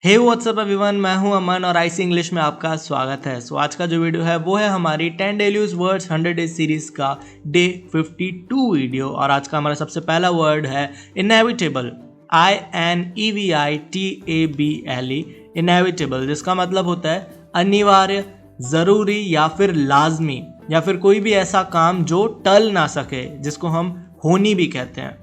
हे WhatsApp everyone, मैं हूं अमन और आईसी इंग्लिश में आपका स्वागत है। सो आज का जो वीडियो है वो है हमारी 10 daily use words 100 days series का डे 52 वीडियो। और आज का हमारा सबसे पहला वर्ड है इनएविटेबल, INEVITABLE, इनएविटेबल, जिसका मतलब होता है अनिवार्य, ज़रूरी या फिर लाजमी, या फिर कोई भी ऐसा काम जो टल ना सके, जिसको हम होनी भी कहते हैं।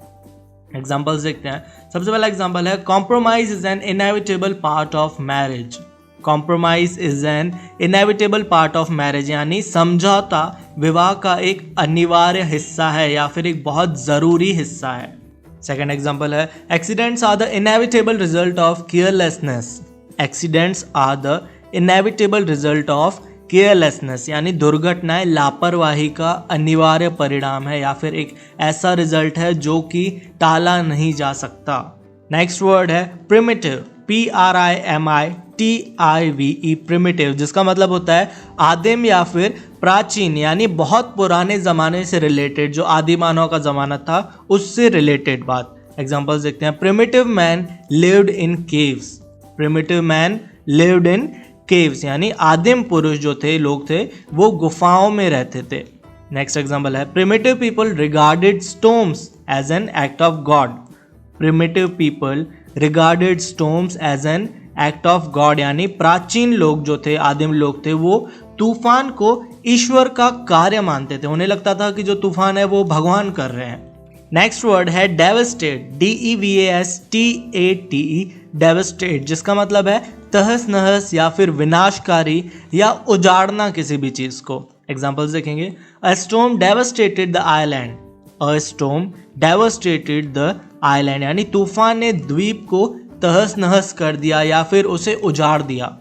एग्जाम्पल्स देखते हैं। सबसे पहला एग्जाम्पल है compromise is an inevitable part of marriage. Compromise is an inevitable part of marriage, यानी समझौता विवाह का एक अनिवार्य हिस्सा है या फिर एक बहुत ज़रूरी हिस्सा है। सेकेंड एग्जाम्पल है accidents are the inevitable result of carelessness. Accidents are the inevitable result of carelessness, यानी दुर्घटनाएं लापरवाही का अनिवार्य परिणाम है या फिर एक ऐसा रिजल्ट है जो कि टाला नहीं जा सकता। नेक्स्ट वर्ड है प्रिमिटिव, PRIMITIVE, प्रिमिटिव, जिसका मतलब होता है आदिम या फिर प्राचीन, यानी बहुत पुराने ज़माने से रिलेटेड, जो आदि मानव का ज़माना था उससे रिलेटेड बात। एग्जाम्पल्स देखते हैं। Primitive man lived in caves. Primitive man lived in caves, यानी आदिम पुरुष जो थे, लोग थे, वो गुफाओं में रहते थे। नेक्स्ट एग्जाम्पल है primitive people regarded stones as an act of God. Primitive people regarded stones as an act of God, यानी प्राचीन लोग जो थे, आदिम लोग थे, वो तूफान को ईश्वर का कार्य मानते थे। उन्हें लगता था कि जो तूफान है वो भगवान कर रहे हैं। नेक्स्ट वर्ड है डेवस्टेट, DEVASTATE, डेवस्टेट, जिसका मतलब है तहस नहस या फिर विनाशकारी या उजाड़ना किसी भी चीज को। एग्जाम्पल्स देखेंगे। अ storm devastated the island. A storm devastated the island, यानी तूफान ने द्वीप को तहस नहस कर दिया या फिर उसे उजाड़ दिया।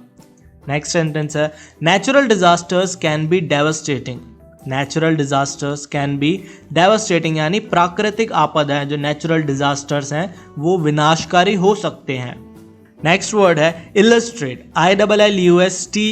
नेक्स्ट सेंटेंस है natural disasters can be devastating. Natural disasters can be devastating, यानी प्राकृतिक आपदाएं जो नेचुरल डिजास्टर्स हैं वो विनाशकारी हो सकते हैं। नेक्स्ट वर्ड है इलस्ट्रेट, ILLUSTRATE,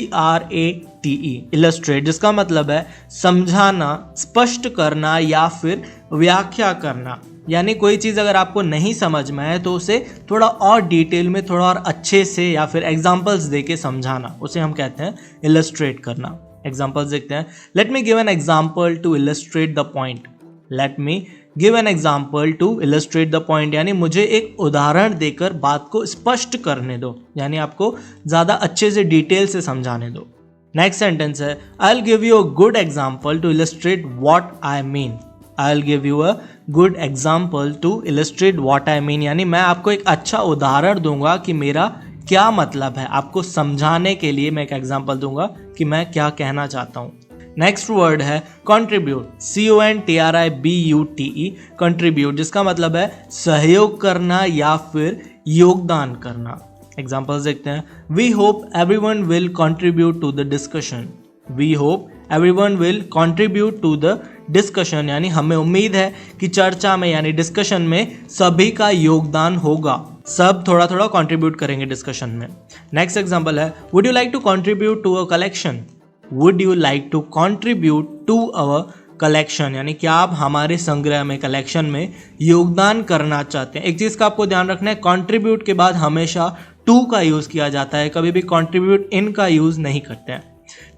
इलस्ट्रेट, जिसका मतलब है समझाना, स्पष्ट करना या फिर व्याख्या करना, यानी कोई चीज़ अगर आपको नहीं समझ में है तो उसे थोड़ा और डिटेल में, थोड़ा और अच्छे से या फिर एग्जांपल्स देके समझाना, उसे हम कहते हैं इलस्ट्रेट करना। एग्जांपल्स देखते हैं। Let me give an example to illustrate the point. Let me give an example to illustrate the point, यानी मुझे एक उदाहरण देकर बात को स्पष्ट करने दो, यानी आपको ज़्यादा अच्छे से डिटेल से समझाने दो। नेक्स्ट सेंटेंस है I will give you a good example to illustrate what I mean. I will give you a good example to illustrate what I mean, यानी मैं आपको एक अच्छा उदाहरण दूंगा कि मेरा क्या मतलब है। आपको समझाने के लिए मैं एक एग्जाम्पल दूंगा कि मैं क्या कहना चाहता हूँ। नेक्स्ट वर्ड है कंट्रीब्यूट, CONTRIBUTE, कंट्रीब्यूट, जिसका मतलब है सहयोग करना या फिर योगदान करना। एग्जाम्पल्स देखते हैं। We hope everyone will contribute to the discussion. We hope everyone will contribute to the discussion, यानी हमें उम्मीद है कि चर्चा में यानी डिस्कशन में सभी का योगदान होगा, सब थोड़ा थोड़ा कंट्रीब्यूट करेंगे डिस्कशन में। नेक्स्ट एग्जाम्पल है would you like to contribute to a collection. Would you like to contribute to our collection, यानी क्या आप हमारे संग्रह में, कलेक्शन में योगदान करना चाहते हैं। एक चीज़ का आपको ध्यान रखना है, कंट्रीब्यूट के बाद हमेशा टू का यूज़ किया जाता है, कभी भी कंट्रीब्यूट इन का यूज़ नहीं करते हैं।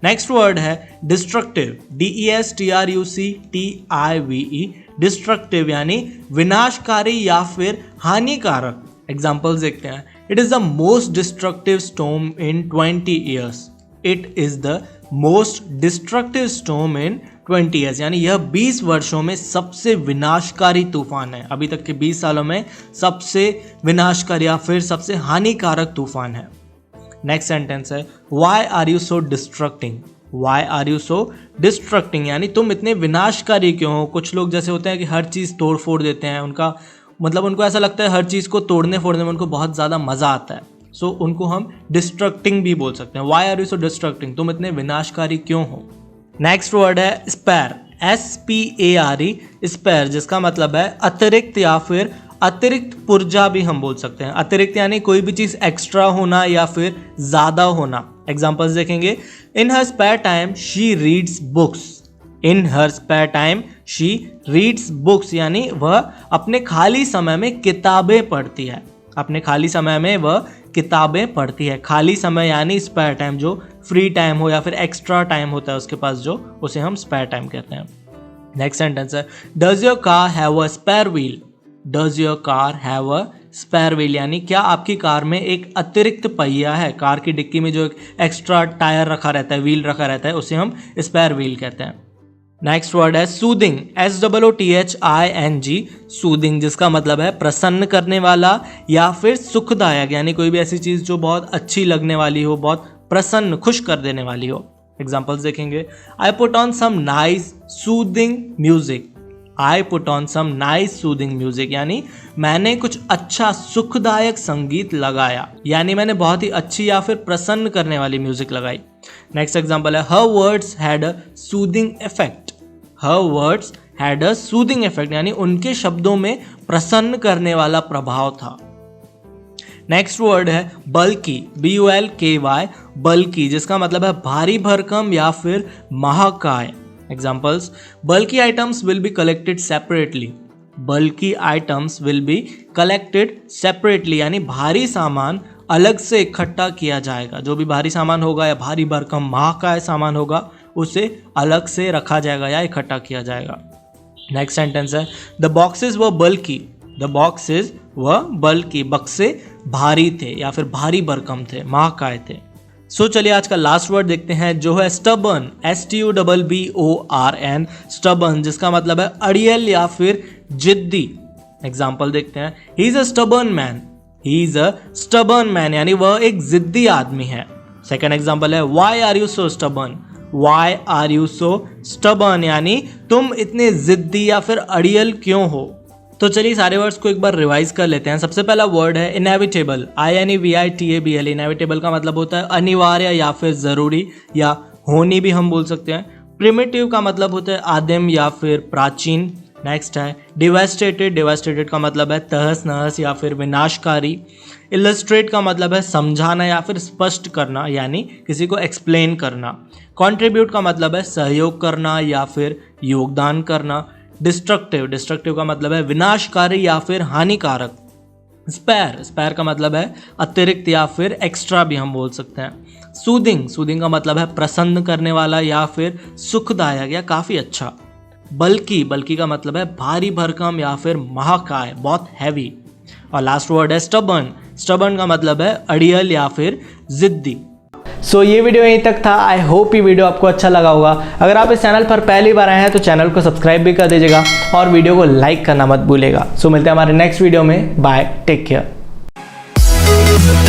नेक्स्ट वर्ड है डिस्ट्रक्टिव, DESTRUCTIVE, डिस्ट्रक्टिव, यानी विनाशकारी या फिर हानिकारक। एग्जाम्पल्स देखते हैं। It is the most destructive storm in 20 years. It is the most destructive storm in 20 years, यानी यह 20 वर्षों में सबसे विनाशकारी तूफान है। अभी तक के 20 सालों में सबसे विनाशकारी या फिर सबसे हानिकारक तूफान है। नेक्स्ट सेंटेंस है why are you so destructing. Why are you so destructing, यानी तुम इतने विनाशकारी क्यों हो। कुछ लोग जैसे होते हैं कि हर चीज़ तोड़ फोड़ देते हैं, उनका मतलब उनको ऐसा लगता है हर चीज़ को तोड़ने फोड़ने में उनको बहुत ज़्यादा मज़ा आता है। सो उनको हम डिस्ट्रक्टिंग भी बोल सकते हैं। Why are you so destructing, तुम इतने विनाशकारी क्यों हो। नेक्स्ट वर्ड है स्पेयर, SPARE, स्पेयर, जिसका मतलब है अतिरिक्त या फिर अतिरिक्त पुर्जा भी हम बोल सकते हैं। अतिरिक्त यानी कोई भी चीज़ एक्स्ट्रा होना या फिर ज़्यादा होना। एग्जाम्पल्स देखेंगे। In her spare time she reads books. In her spare time she reads books, यानी वह अपने खाली समय में किताबें पढ़ती है। अपने खाली समय में वह किताबें पढ़ती है। खाली समय यानी स्पेयर टाइम, जो फ्री टाइम हो या फिर एक्स्ट्रा टाइम होता है उसके पास जो, उसे हम स्पेयर टाइम कहते हैं। नेक्स्ट सेंटेंस है does your car have a spare wheel. Does your car have a spare wheel यानी क्या आपकी कार में एक अतिरिक्त पहिया है। कार की डिक्की में जो एक एक्स्ट्रा टायर रखा रहता है, व्हील रखा रहता है, उसे हम स्पेयर व्हील कहते हैं। नेक्स्ट वर्ड है सूदिंग, SOOTHING, सूदिंग, जिसका मतलब है प्रसन्न करने वाला या फिर सुखदायक, यानी कोई भी ऐसी चीज़ जो बहुत अच्छी लगने वाली हो, बहुत प्रसन्न, खुश कर देने वाली हो। एग्जाम्पल्स देखेंगे, I put on some nice soothing music. I put on some nice soothing music यानी मैंने कुछ अच्छा सुखदायक संगीत लगाया, यानी मैंने बहुत ही अच्छी या फिर प्रसन्न करने वाली म्यूजिक लगाई। नेक्स्ट एग्जाम्पल है हर words had a soothing effect. Her words had a soothing effect यानी उनके शब्दों में प्रसन्न करने वाला प्रभाव था। नेक्स्ट वर्ड है बल्की, BULKY, बल्की, जिसका मतलब है भारी भरकम या फिर महाकाय। Examples, bulky items will be collected separately. Bulky items will be collected separately यानी भारी सामान अलग से इकट्ठा किया जाएगा। जो भी भारी सामान होगा या भारी भरकम महाकाय सामान होगा उसे अलग से रखा जाएगा या इकट्ठा किया जाएगा। नेक्स्ट सेंटेंस है the boxes were bulky. The boxes were bulky, बक्से भारी थे या फिर भारी भरकम थे, महाकाय थे। सो चलिए आज का लास्ट वर्ड देखते हैं जो है स्टबर्न, STUBBORN, स्टबर्न, जिसका मतलब है अड़ियल या फिर जिद्दी। एग्जाम्पल देखते हैं, he is a stubborn man. He is a stubborn man यानी वह एक जिद्दी आदमी है। सेकेंड एग्जाम्पल है why are you so stubborn. Why are you so stubborn यानी तुम इतने जिद्दी या फिर अड़ियल क्यों हो। तो चलिए सारे वर्ड्स को एक बार रिवाइज कर लेते हैं। सबसे पहला वर्ड है इनएविटेबल, INEVITABL। इनएविटेबल का मतलब होता है अनिवार्य या फिर ज़रूरी या होनी भी हम बोल सकते हैं। प्रिमिटिव का मतलब होता है आदिम या फिर प्राचीन। नेक्स्ट है डिवास्टेटेड। डिवास्टेटेड का मतलब है तहस नहस या फिर विनाशकारी। इलस्ट्रेट का मतलब है समझाना या फिर स्पष्ट करना, यानी किसी को एक्सप्लेन करना। कंट्रीब्यूट का मतलब है सहयोग करना या फिर योगदान करना। डिस्ट्रक्टिव, डिस्ट्रक्टिव का मतलब है विनाशकारी या फिर हानिकारक। स्पेयर, स्पेयर का मतलब है अतिरिक्त या फिर एक्स्ट्रा भी हम बोल सकते हैं। सूदिंग, सूदिंग का मतलब है प्रसन्न करने वाला या फिर सुखदायक या काफ़ी अच्छा। बल्कि, बल्कि का मतलब है भारी भरकम या फिर महाकाय, बहुत हैवी। और लास्ट वर्ड है स्टबर्न। स्टबर्न का मतलब है अड़ियल या फिर जिद्दी। सो ये वीडियो यहीं तक था। आई होप ये वीडियो आपको अच्छा लगा होगा। अगर आप इस चैनल पर पहली बार आए हैं तो चैनल को सब्सक्राइब भी कर दीजिएगा और वीडियो को लाइक करना मत भूलिएगा। सो मिलते हैं हमारे नेक्स्ट वीडियो में। Bye, take care.